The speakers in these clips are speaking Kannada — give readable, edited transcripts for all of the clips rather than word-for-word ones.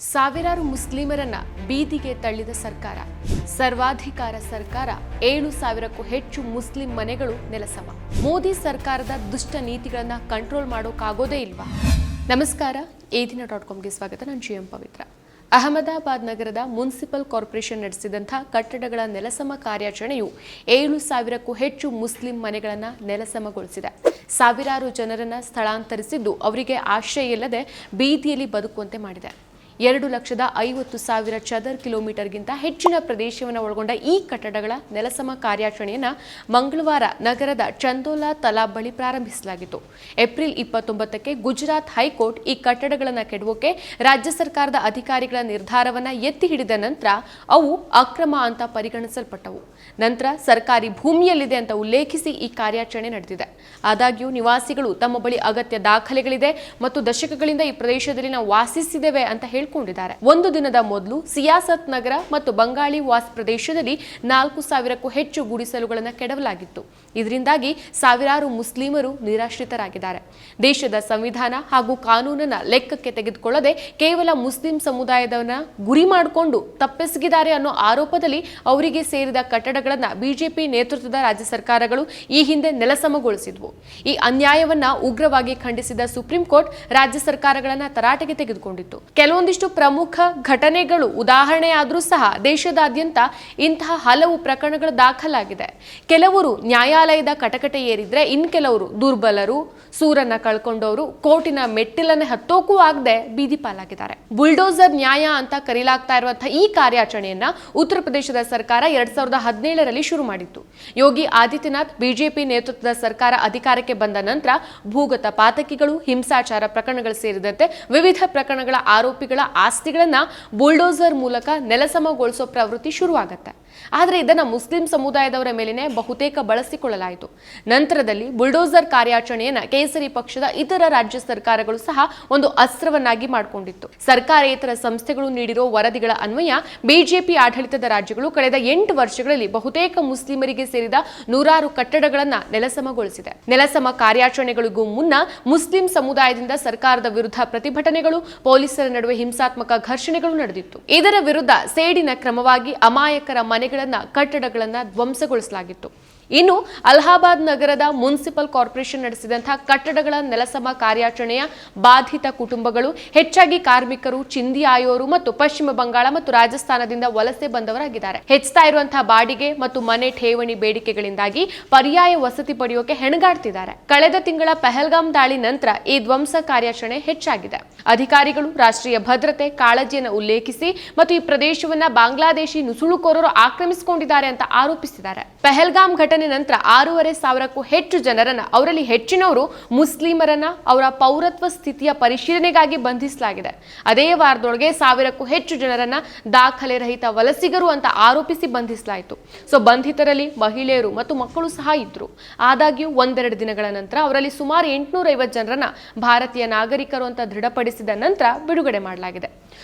ಸಾವಿರಾರು ಮುಸ್ಲಿಮರನ್ನ ಬೀದಿಗೆ ತಳ್ಳಿದ ಸರ್ಕಾರ, ಸರ್ವಾಧಿಕಾರ ಸರ್ಕಾರ, 7,000ಕ್ಕೂ ಹೆಚ್ಚು ಮುಸ್ಲಿಂ ಮನೆಗಳು ನೆಲಸಮ. ಮೋದಿ ಸರ್ಕಾರದ ದುಷ್ಟ ನೀತಿಗಳನ್ನ ಕಂಟ್ರೋಲ್ ಮಾಡೋಕ್ಕಾಗೋದೇ ಇಲ್ವಾ? ನಮಸ್ಕಾರ, ADina.comಗೆ ಸ್ವಾಗತ. ನಾನು GM ಪವಿತ್ರ. ಅಹಮದಾಬಾದ್ ನಗರದ ಮುನ್ಸಿಪಲ್ ಕಾರ್ಪೊರೇಷನ್ ನಡೆಸಿದಂಥ ಕಟ್ಟಡಗಳ ನೆಲಸಮ ಕಾರ್ಯಾಚರಣೆಯು 7,000ಕ್ಕೂ ಹೆಚ್ಚು ಮುಸ್ಲಿಂ ಮನೆಗಳನ್ನು ನೆಲಸಮಗೊಳಿಸಿದೆ. ಸಾವಿರಾರು ಜನರನ್ನ ಸ್ಥಳಾಂತರಿಸಿದ್ದು ಅವರಿಗೆ ಆಶ್ರಯ ಇಲ್ಲದೆ ಬೀದಿಯಲ್ಲಿ ಬದುಕುವಂತೆ ಮಾಡಿದೆ. 2,50,000 ಚದರ್ ಕಿಲೋಮೀಟರ್ಗಿಂತ ಹೆಚ್ಚಿನ ಪ್ರದೇಶವನ್ನು ಒಳಗೊಂಡ ಈ ಕಟ್ಟಡಗಳ ನೆಲಸಮ ಕಾರ್ಯಾಚರಣೆಯನ್ನು ಮಂಗಳವಾರ ನಗರದ ಚಂದೋಲಾ ತಲಾಬ್ ಬಳಿ ಪ್ರಾರಂಭಿಸಲಾಗಿತ್ತು. ಏಪ್ರಿಲ್ 29ಕ್ಕೆ ಗುಜರಾತ್ ಹೈಕೋರ್ಟ್ ಈ ಕಟ್ಟಡಗಳನ್ನು ಕೆಡವೋಕೆ ರಾಜ್ಯ ಸರ್ಕಾರದ ಅಧಿಕಾರಿಗಳ ನಿರ್ಧಾರವನ್ನು ಎತ್ತಿ ಹಿಡಿದ ನಂತರ ಅವು ಅಕ್ರಮ ಅಂತ ಪರಿಗಣಿಸಲ್ಪಟ್ಟವು. ನಂತರ ಸರ್ಕಾರಿ ಭೂಮಿಯಲ್ಲಿದೆ ಅಂತ ಉಲ್ಲೇಖಿಸಿ ಈ ಕಾರ್ಯಾಚರಣೆ ನಡೆದಿದೆ. ಆದಾಗ್ಯೂ ನಿವಾಸಿಗಳು ತಮ್ಮ ಬಳಿ ಅಗತ್ಯ ದಾಖಲೆಗಳಿದೆ ಮತ್ತು ದಶಕಗಳಿಂದ ಈ ಪ್ರದೇಶದಲ್ಲಿ ನಾವು ವಾಸಿಸಿದ್ದೇವೆ ಅಂತ ಹೇಳಿಕೊಂಡಿದ್ದಾರೆ. ಒಂದು ದಿನದ ಮೊದಲು ಸಿಯಾಸತ್ ನಗರ ಮತ್ತು ಬಂಗಾಳಿ ವಾಸ್ ಪ್ರದೇಶದಲ್ಲಿ 4,000ಕ್ಕೂ ಹೆಚ್ಚು ಗುಡಿಸಲುಗಳನ್ನು ಕೆಡವಲಾಗಿತ್ತು. ಇದರಿಂದಾಗಿ ಸಾವಿರಾರು ಮುಸ್ಲಿಮರು ನಿರಾಶ್ರಿತರಾಗಿದ್ದಾರೆ. ದೇಶದ ಸಂವಿಧಾನ ಹಾಗೂ ಕಾನೂನನ್ನ ಲೆಕ್ಕಕ್ಕೆ ತೆಗೆದುಕೊಳ್ಳದೆ ಕೇವಲ ಮುಸ್ಲಿಂ ಸಮುದಾಯದವನ್ನ ಗುರಿ ಮಾಡಿಕೊಂಡು ತಪ್ಪೆಸಗಿದ್ದಾರೆ ಅನ್ನೋ ಆರೋಪದಲ್ಲಿ ಅವರಿಗೆ ಸೇರಿದ ಕಟ್ಟಡಗಳನ್ನ ಬಿಜೆಪಿ ನೇತೃತ್ವದ ರಾಜ್ಯ ಸರ್ಕಾರಗಳು ಈ ಹಿಂದೆ ನೆಲಸಮಗೊಳಿಸಿದ್ವು. ಈ ಅನ್ಯಾಯವನ್ನ ಉಗ್ರವಾಗಿ ಖಂಡಿಸಿದ ಸುಪ್ರೀಂ ಕೋರ್ಟ್ ರಾಜ್ಯ ಸರ್ಕಾರಗಳನ್ನ ತರಾಟೆಗೆ ತೆಗೆದುಕೊಂಡಿತ್ತು. ಕೆಲವೊಂದಿಷ್ಟು ಪ್ರಮುಖ ಘಟನೆಗಳು ಉದಾಹರಣೆಯಾದರೂ ಸಹ ದೇಶದಾದ್ಯಂತ ಇಂತಹ ಹಲವು ಪ್ರಕರಣಗಳು ದಾಖಲಾಗಿದೆ. ಕೆಲವರು ನ್ಯಾಯಾಲಯದ ಕಟಕಟೆ ಏರಿದ್ರೆ ಇನ್ ಕೆಲವರು ದುರ್ಬಲರು, ಸೂರನ್ನ ಕಳ್ಕೊಂಡವರು ಕೋರ್ಟಿನ ಮೆಟ್ಟಿಲನ್ನೇ ಹತ್ತೋಕೂ ಆಗದೆ ಬೀದಿ ಪಾಲಾಗಿದ್ದಾರೆ. ಬುಲ್ಡೋಸರ್ ನ್ಯಾಯ ಅಂತ ಕರೆಯಲಾಗ್ತಾ ಇರುವಂತಹ ಈ ಕಾರ್ಯಾಚರಣೆಯನ್ನ ಉತ್ತರ ಪ್ರದೇಶದ ಸರ್ಕಾರ 2017ರಲ್ಲಿ ಶುರು ಮಾಡಿತ್ತು. ಯೋಗಿ ಆದಿತ್ಯನಾಥ್ ಬಿಜೆಪಿ ನೇತೃತ್ವದ ಸರ್ಕಾರ ಅಧಿಕಾರಕ್ಕೆ ಬಂದ ನಂತರ ಭೂಗತ ಪಾತಕಿಗಳು, ಹಿಂಸಾಚಾರ ಪ್ರಕರಣಗಳು ಸೇರಿದಂತೆ ವಿವಿಧ ಪ್ರಕರಣಗಳ ಆರೋಪಿಗಳ ಆಸ್ತಿಗಳನ್ನ ಬುಲ್ಡೋಸರ್ ಮೂಲಕ ನೆಲಸಮಗೊಳಿಸೋ ಪ್ರವೃತ್ತಿ ಶುರುವಾಗುತ್ತೆ. ಆದರೆ ಇದನ್ನ ಮುಸ್ಲಿಂ ಸಮುದಾಯದವರ ಮೇಲೆನೆ ಬಹುತೇಕ ಬಳಸಿಕೊಳ್ಳಲಾಯಿತು. ನಂತರದಲ್ಲಿ ಬುಲ್ಡೋಸರ್ ಕಾರ್ಯಾಚರಣೆಯನ್ನ ಕೇಸರಿ ಪಕ್ಷದ ಇತರ ರಾಜ್ಯ ಸರ್ಕಾರಗಳು ಸಹ ಒಂದು ಅಸ್ತ್ರವನ್ನಾಗಿ ಮಾಡಿಕೊಂಡಿತ್ತು. ಸರ್ಕಾರೇತರ ಸಂಸ್ಥೆಗಳು ನೀಡಿರೋ ವರದಿಗಳ ಅನ್ವಯ ಬಿಜೆಪಿ ಆಡಳಿತದ ರಾಜ್ಯಗಳು ಕಳೆದ 8 ವರ್ಷಗಳಲ್ಲಿ ಬಹುತೇಕ ಮುಸ್ಲಿಮರಿಗೆ ಸೇರಿದ 100 ಕಟ್ಟಡಗಳನ್ನ ನೆಲಸಮಗೊಳಿಸಿದೆ. ನೆಲಸಮ ಕಾರ್ಯಾಚರಣೆಗಳಿಗೂ ಮುನ್ನ ಮುಸ್ಲಿಂ ಸಮುದಾಯದಿಂದ ಸರ್ಕಾರದ ವಿರುದ್ಧ ಪ್ರತಿಭಟನೆಗಳು, ಪೊಲೀಸರ ನಡುವೆ ಹಿಂಸಾತ್ಮಕ ಘರ್ಷಣೆಗಳು ನಡೆದಿತ್ತು. ಇದರ ವಿರುದ್ಧ ಸೇಡಿನ ಕ್ರಮವಾಗಿ ಅಮಾಯಕರ ಮನೆಗಳನ್ನ, ಕಟ್ಟಡಗಳನ್ನ ಧ್ವಂಸಗೊಳಿಸಲಾಗಿತ್ತು. ಇನ್ನು ಅಲಹಾಬಾದ್ ನಗರದ ಮುನ್ಸಿಪಲ್ ಕಾರ್ಪೊರೇಷನ್ ನಡೆಸಿದಂತಹ ಕಟ್ಟಡಗಳ ನೆಲಸಮ ಕಾರ್ಯಾಚರಣೆಯ ಬಾಧಿತ ಕುಟುಂಬಗಳು ಹೆಚ್ಚಾಗಿ ಕಾರ್ಮಿಕರು, ಚಿಂದಿ ಆಯೋರು ಮತ್ತು ಪಶ್ಚಿಮ ಬಂಗಾಳ ಮತ್ತು ರಾಜಸ್ಥಾನದಿಂದ ವಲಸೆ ಬಂದವರಾಗಿದ್ದಾರೆ. ಹೆಚ್ಚುತ್ತಾ ಇರುವಂತಹ ಬಾಡಿಗೆ ಮತ್ತು ಮನೆ ಠೇವಣಿ ಬೇಡಿಕೆಗಳಿಂದಾಗಿ ಪರ್ಯಾಯ ವಸತಿ ಪಡೆಯೋಕೆ ಹೆಣಗಾಡ್ತಿದ್ದಾರೆ. ಕಳೆದ ತಿಂಗಳ ಪಹಲ್ಗಾಮ್ ದಾಳಿ ನಂತರ ಈ ಧ್ವಂಸ ಕಾರ್ಯಾಚರಣೆ ಹೆಚ್ಚಾಗಿದೆ. ಅಧಿಕಾರಿಗಳು ರಾಷ್ಟ್ರೀಯ ಭದ್ರತೆ ಕಾಳಜಿಯನ್ನು ಉಲ್ಲೇಖಿಸಿ ಮತ್ತು ಈ ಪ್ರದೇಶವನ್ನ ಬಾಂಗ್ಲಾದೇಶಿ ನುಸುಳುಕೋರರು ಆಕ್ರಮಿಸಿಕೊಂಡಿದ್ದಾರೆ ಅಂತ ಆರೋಪಿಸಿದ್ದಾರೆ. ಪಹಲ್ಗಾಮ್ ಘಟನೆ ನಂತರ 6,500ಕ್ಕೂ ಹೆಚ್ಚು ಜನರನ್ನ, ಅವರಲ್ಲಿ ಹೆಚ್ಚಿನವರು ಮುಸ್ಲಿಮರನ್ನ ಅವರ ಪೌರತ್ವ ಸ್ಥಿತಿಯ ಪರಿಶೀಲನೆಗಾಗಿ ಬಂಧಿಸಲಾಗಿದೆ. ಅದೇ ವಾರದೊಳಗೆ 1,000ಕ್ಕೂ ಹೆಚ್ಚು ಜನರನ್ನ ದಾಖಲೆ ರಹಿತ ವಲಸಿಗರು ಅಂತ ಆರೋಪಿಸಿ ಬಂಧಿಸಲಾಯಿತು. ಬಂಧಿತರಲ್ಲಿ ಮಹಿಳೆಯರು ಮತ್ತು ಮಕ್ಕಳು ಸಹ ಇದ್ರು. ಆದಾಗ್ಯೂ ಒಂದೆರಡು ದಿನಗಳ ನಂತರ ಅವರಲ್ಲಿ ಸುಮಾರು 850 ಜನರನ್ನ ಭಾರತೀಯ ನಾಗರಿಕರು ಅಂತ ದೃಢಪಡಿಸಿದ ನಂತರ ಬಿಡುಗಡೆ ಮಾಡಲಾಗಿದೆ.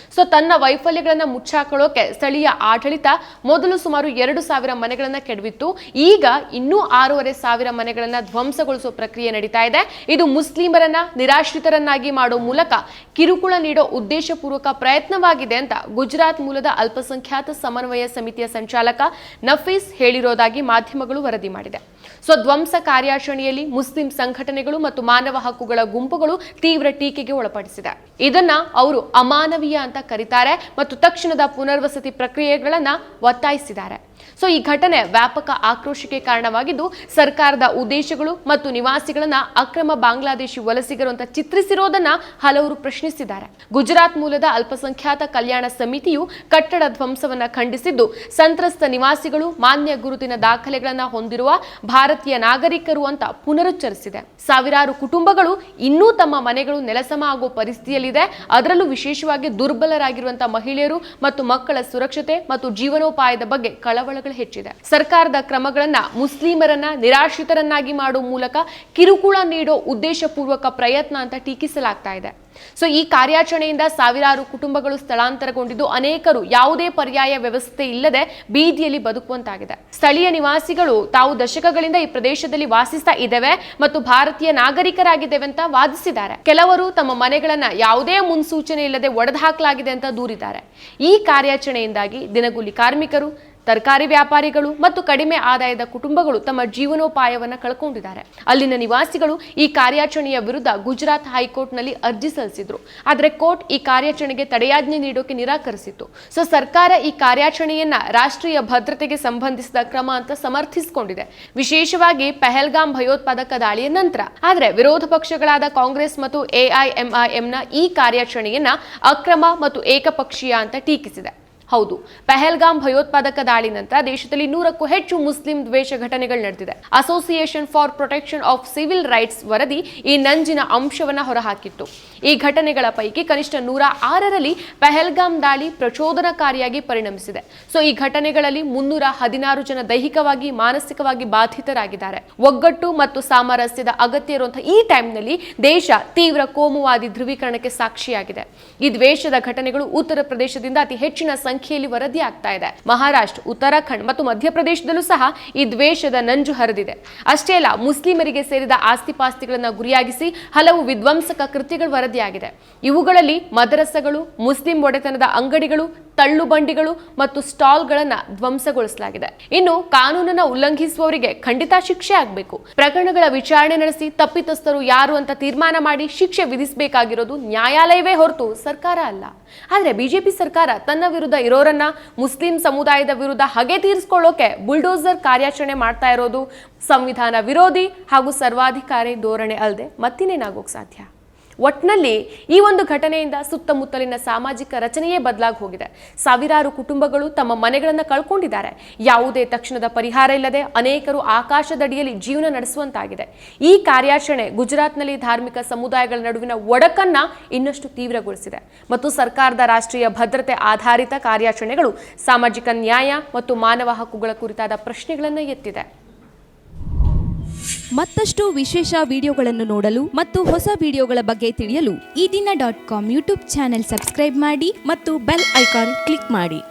ತನ್ನ ವೈಫಲ್ಯಗಳನ್ನ ಮುಚ್ಚಾಕೊಳ್ಳೋಕೆ ಸ್ಥಳೀಯ ಆಡಳಿತ ಮೊದಲು ಸುಮಾರು 2,000 ಮನೆಗಳನ್ನ ಕೆಡವಿತ್ತು. ಈಗ ಇನ್ನೂ 6,500 ಮನೆಗಳನ್ನ ಧ್ವಂಸಗೊಳಿಸುವ ಪ್ರಕ್ರಿಯೆ ನಡೀತಾ ಇದೆ. ಇದು ಮುಸ್ಲಿಮರನ್ನ ನಿರಾಶ್ರಿತರನ್ನಾಗಿ ಮಾಡೋ ಮೂಲಕ ಕಿರುಕುಳ ನೀಡೋ ಉದ್ದೇಶಪೂರ್ವಕ ಪ್ರಯತ್ನವಾಗಿದೆ ಅಂತ ಗುಜರಾತ್ ಮೂಲದ ಅಲ್ಪಸಂಖ್ಯಾತ ಸಮನ್ವಯ ಸಮಿತಿಯ ಸಂಚಾಲಕ ನಫೀಸ್ ಹೇಳಿರೋದಾಗಿ ಮಾಧ್ಯಮಗಳು ವರದಿ ಮಾಡಿದೆ. ಧ್ವಂಸ ಕಾರ್ಯಾಚರಣೆಯಲ್ಲಿ ಮುಸ್ಲಿಂ ಸಂಘಟನೆಗಳು ಮತ್ತು ಮಾನವ ಹಕ್ಕುಗಳ ಗುಂಪುಗಳು ತೀವ್ರ ಟೀಕೆಗೆ ಒಳಪಡಿಸಿದೆ. ಇದನ್ನ ಅವರು ಅಮಾನವೀಯ ಅಂತ ಕರೀತಾರೆ ಮತ್ತು ತಕ್ಷಣದ ಪುನರ್ವಸತಿ ಪ್ರಕ್ರಿಯೆಗಳನ್ನ ಒತ್ತಾಯಿಸಿದ್ದಾರೆ. ಈ ಘಟನೆ ವ್ಯಾಪಕ ಆಕ್ರೋಶಕ್ಕೆ ಕಾರಣವಾಗಿದ್ದು, ಸರ್ಕಾರದ ಉದ್ದೇಶಗಳು ಮತ್ತು ನಿವಾಸಿಗಳನ್ನ ಅಕ್ರಮ ಬಾಂಗ್ಲಾದೇಶಿ ವಲಸಿಗರು ಅಂತ ಚಿತ್ರಿಸಿರೋದನ್ನ ಹಲವರು ಪ್ರಶ್ನಿಸಿದ್ದಾರೆ. ಗುಜರಾತ್ ಮೂಲದ ಅಲ್ಪಸಂಖ್ಯಾತ ಕಲ್ಯಾಣ ಸಮಿತಿಯು ಕಟ್ಟಡ ಧ್ವಂಸವನ್ನ ಖಂಡಿಸಿದ್ದು, ಸಂತ್ರಸ್ತ ನಿವಾಸಿಗಳು ಮಾನ್ಯ ಗುರುತಿನ ದಾಖಲೆಗಳನ್ನ ಹೊಂದಿರುವ ಭಾರತೀಯ ನಾಗರಿಕರು ಅಂತ ಪುನರುಚ್ಚರಿಸಿದೆ. ಸಾವಿರಾರು ಕುಟುಂಬಗಳು ಇನ್ನೂ ತಮ್ಮ ಮನೆಗಳು ನೆಲಸಮ ಆಗೋ ಪರಿಸ್ಥಿತಿಯಲ್ಲಿದೆ. ಅದರಲ್ಲೂ ವಿಶೇಷವಾಗಿ ದುರ್ಬಲರಾಗಿರುವಂತಹ ಮಹಿಳೆಯರು ಮತ್ತು ಮಕ್ಕಳ ಸುರಕ್ಷತೆ ಮತ್ತು ಜೀವನೋಪಾಯದ ಬಗ್ಗೆ ಕಳವಳಗಳು ಹೆಚ್ಚಿದೆ. ಸರ್ಕಾರದ ಕ್ರಮಗಳನ್ನ ಮುಸ್ಲಿಮರನ್ನ ನಿರಾಶ್ರಿತರನ್ನಾಗಿ ಮಾಡುವ ಮೂಲಕ ಕಿರುಕುಳ ನೀಡೋ ಉದ್ದೇಶಪೂರ್ವಕ ಪ್ರಯತ್ನ ಅಂತ ಟೀಕಿಸಲಾಗ್ತಾ ಇದೆ. ಸೊ ಈ ಕಾರ್ಯಾಚರಣೆಯಿಂದ ಸಾವಿರಾರು ಕುಟುಂಬಗಳು ಸ್ಥಳಾಂತರಗೊಂಡಿದ್ದು, ಅನೇಕರು ಯಾವುದೇ ಪರ್ಯಾಯ ವ್ಯವಸ್ಥೆ ಇಲ್ಲದೆ ಬೀದಿಯಲ್ಲಿ ಬದುಕುವಂತಾಗಿದೆ. ಸ್ಥಳೀಯ ನಿವಾಸಿಗಳು ತಾವು ದಶಕಗಳಿಂದ ಈ ಪ್ರದೇಶದಲ್ಲಿ ವಾಸಿಸ್ತಾ ಇದ್ದೇವೆ ಮತ್ತು ಭಾರತೀಯ ನಾಗರಿಕರಾಗಿದ್ದೇವೆ ಅಂತ ವಾದಿಸಿದ್ದಾರೆ. ಕೆಲವರು ತಮ್ಮ ಮನೆಗಳನ್ನ ಯಾವುದೇ ಮುನ್ಸೂಚನೆ ಇಲ್ಲದೆ ಒಡೆದುಹಾಕಲಾಗಿದೆ ಅಂತ ದೂರಿದ್ದಾರೆ. ಈ ಕಾರ್ಯಾಚರಣೆಯಿಂದಾಗಿ ದಿನಗೂಲಿ ಕಾರ್ಮಿಕರು, ತರಕಾರಿ ವ್ಯಾಪಾರಿಗಳು ಮತ್ತು ಕಡಿಮೆ ಆದಾಯದ ಕುಟುಂಬಗಳು ತಮ್ಮ ಜೀವನೋಪಾಯವನ್ನು ಕಳ್ಕೊಂಡಿದ್ದಾರೆ. ಅಲ್ಲಿನ ನಿವಾಸಿಗಳು ಈ ಕಾರ್ಯಾಚರಣೆಯ ವಿರುದ್ಧ ಗುಜರಾತ್ ಹೈಕೋರ್ಟ್ನಲ್ಲಿ ಅರ್ಜಿ ಸಲ್ಲಿಸಿದ್ರು. ಆದರೆ ಕೋರ್ಟ್ ಈ ಕಾರ್ಯಾಚರಣೆಗೆ ತಡೆಯಾಜ್ಞೆ ನೀಡೋಕೆ ನಿರಾಕರಿಸಿತ್ತು. ಸೊ ಸರ್ಕಾರ ಈ ಕಾರ್ಯಾಚರಣೆಯನ್ನ ರಾಷ್ಟ್ರೀಯ ಭದ್ರತೆಗೆ ಸಂಬಂಧಿಸಿದ ಕ್ರಮ ಅಂತ ಸಮರ್ಥಿಸಿಕೊಂಡಿದೆ, ವಿಶೇಷವಾಗಿ ಪಹಲ್ಗಾಮ್ ಭಯೋತ್ಪಾದಕ ದಾಳಿಯ ನಂತರ. ಆದರೆ ವಿರೋಧ ಪಕ್ಷಗಳಾದ ಕಾಂಗ್ರೆಸ್ ಮತ್ತು AIMIMನ ಈ ಕಾರ್ಯಾಚರಣೆಯನ್ನ ಅಕ್ರಮ ಮತ್ತು ಏಕಪಕ್ಷೀಯ ಅಂತ ಟೀಕಿಸಿದೆ. ಹೌದು, ಪಹಲ್ಗಾಮ್ ಭಯೋತ್ಪಾದಕ ದಾಳಿ ನಂತರ ದೇಶದಲ್ಲಿ 100ಕ್ಕೂ ಹೆಚ್ಚು ಮುಸ್ಲಿಂ ದ್ವೇಷ ಘಟನೆಗಳು ನಡೆದಿದೆ. Association for protection of civil rights ವರದಿ ಈ ನಂಜಿನ ಅಂಶವನ್ನ ಹೊರಹಾಕಿತ್ತು. ಈ ಘಟನೆಗಳ ಪೈಕಿ ಕನಿಷ್ಠ 106ರಲ್ಲಿ ಪಹಲ್ಗಾಮ್ ದಾಳಿ ಪ್ರಚೋದನಕಾರಿಯಾಗಿ ಪರಿಣಮಿಸಿದೆ. ಸೊ ಈ ಘಟನೆಗಳಲ್ಲಿ 316 ಜನ ದೈಹಿಕವಾಗಿ, ಮಾನಸಿಕವಾಗಿ ಬಾಧಿತರಾಗಿದ್ದಾರೆ. ಒಗ್ಗಟ್ಟು ಮತ್ತು ಸಾಮರಸ್ಯದ ಅಗತ್ಯ ಇರುವಂತಹ ಈ ಟೈಮ್ನಲ್ಲಿ ದೇಶ ತೀವ್ರ ಕೋಮುವಾದಿ ಧ್ರುವೀಕರಣಕ್ಕೆ ಸಾಕ್ಷಿಯಾಗಿದೆ. ಈ ದ್ವೇಷದ ಘಟನೆಗಳು ಉತ್ತರ ಪ್ರದೇಶದಿಂದ ಅತಿ ಹೆಚ್ಚಿನ ಸಂಖ್ಯೆಯಲ್ಲಿ ವರದಿ ಆಗ್ತಾ ಇದೆ. ಮಹಾರಾಷ್ಟ್ರ, ಉತ್ತರಾಖಂಡ್ ಮತ್ತು ಮಧ್ಯಪ್ರದೇಶದಲ್ಲೂ ಸಹ ಈ ದ್ವೇಷದ ನಂಜು ಹರಿದಿದೆ. ಅಷ್ಟೇ ಅಲ್ಲ, ಮುಸ್ಲಿಮರಿಗೆ ಸೇರಿದ ಆಸ್ತಿಪಾಸ್ತಿಗಳನ್ನು ಗುರಿಯಾಗಿಸಿ ಹಲವು ವಿಧ್ವಂಸಕ ಕೃತ್ಯಗಳು ವರದಿಯಾಗಿದೆ. ಇವುಗಳಲ್ಲಿ ಮದರಸಗಳು, ಮುಸ್ಲಿಂ ಒಡೆತನದ ಅಂಗಡಿಗಳು, ತಳ್ಳುಬಂಡಿಗಳು ಮತ್ತು ಸ್ಟಾಲ್ಗಳನ್ನು ಧ್ವಂಸಗೊಳಿಸಲಾಗಿದೆ. ಇನ್ನು ಕಾನೂನನ್ನ ಉಲ್ಲಂಘಿಸುವವರಿಗೆ ಖಂಡಿತ ಶಿಕ್ಷೆ ಆಗಬೇಕು. ಪ್ರಕರಣಗಳ ವಿಚಾರಣೆ ನಡೆಸಿ ತಪ್ಪಿತಸ್ಥರು ಯಾರು ಅಂತ ತೀರ್ಮಾನ ಮಾಡಿ ಶಿಕ್ಷೆ ವಿಧಿಸಬೇಕಾಗಿರೋದು ನ್ಯಾಯಾಲಯವೇ ಹೊರತು ಸರ್ಕಾರ ಅಲ್ಲ. ಆದರೆ ಬಿಜೆಪಿ ಸರ್ಕಾರ ತನ್ನ ವಿರುದ್ಧ ಇರೋರನ್ನ ಮುಸ್ಲಿಂ ಸಮುದಾಯದ ವಿರುದ್ಧ ಹಗೆ ತೀರಿಸಿಕೊಳ್ಳೋಕೆ ಬುಲ್ಡೋಸರ್ ಕಾರ್ಯಾಚರಣೆ ಮಾಡ್ತಾ ಇರೋದು ಸಂವಿಧಾನ ವಿರೋಧಿ ಹಾಗೂ ಸರ್ವಾಧಿಕಾರಿ ಧೋರಣೆ ಅಲ್ಲದೆ ಮತ್ತಿನ್ನೇನಾಗೋಕ್ ಸಾಧ್ಯ? ಒಟ್ನಲ್ಲಿ ಈ ಒಂದು ಘಟನೆಯಿಂದ ಸುತ್ತಮುತ್ತಲಿನ ಸಾಮಾಜಿಕ ರಚನೆಯೇ ಬದಲಾಗಿ ಹೋಗಿದೆ. ಸಾವಿರಾರು ಕುಟುಂಬಗಳು ತಮ್ಮ ಮನೆಗಳನ್ನು ಕಳ್ಕೊಂಡಿದ್ದಾರೆ. ಯಾವುದೇ ತಕ್ಷಣದ ಪರಿಹಾರ ಇಲ್ಲದೆ ಅನೇಕರು ಆಕಾಶದಡಿಯಲ್ಲಿ ಜೀವನ ನಡೆಸುವಂತಾಗಿದೆ. ಈ ಕಾರ್ಯಾಚರಣೆ ಗುಜರಾತ್ನಲ್ಲಿ ಧಾರ್ಮಿಕ ಸಮುದಾಯಗಳ ನಡುವಿನ ಒಡಕನ್ನ ಇನ್ನಷ್ಟು ತೀವ್ರಗೊಳಿಸಿದೆ ಮತ್ತು ಸರ್ಕಾರದ ರಾಷ್ಟ್ರೀಯ ಭದ್ರತೆ ಆಧಾರಿತ ಕಾರ್ಯಾಚರಣೆಗಳು ಸಾಮಾಜಿಕ ನ್ಯಾಯ ಮತ್ತು ಮಾನವ ಹಕ್ಕುಗಳ ಕುರಿತಾದ ಪ್ರಶ್ನೆಗಳನ್ನು ಎತ್ತಿದೆ. ಮತ್ತಷ್ಟು ವಿಶೇಷ ವಿಡಿಯೋಗಳನ್ನು ನೋಡಲು ಮತ್ತು ಹೊಸ ವಿಡಿಯೋಗಳ ಬಗ್ಗೆ ತಿಳಿಯಲು ಈ ದಿನ .com ಯೂಟ್ಯೂಬ್ ಚಾನೆಲ್ ಸಬ್ಸ್ಕ್ರೈಬ್ ಮಾಡಿ ಮತ್ತು ಬೆಲ್ ಐಕಾನ್ ಕ್ಲಿಕ್ ಮಾಡಿ.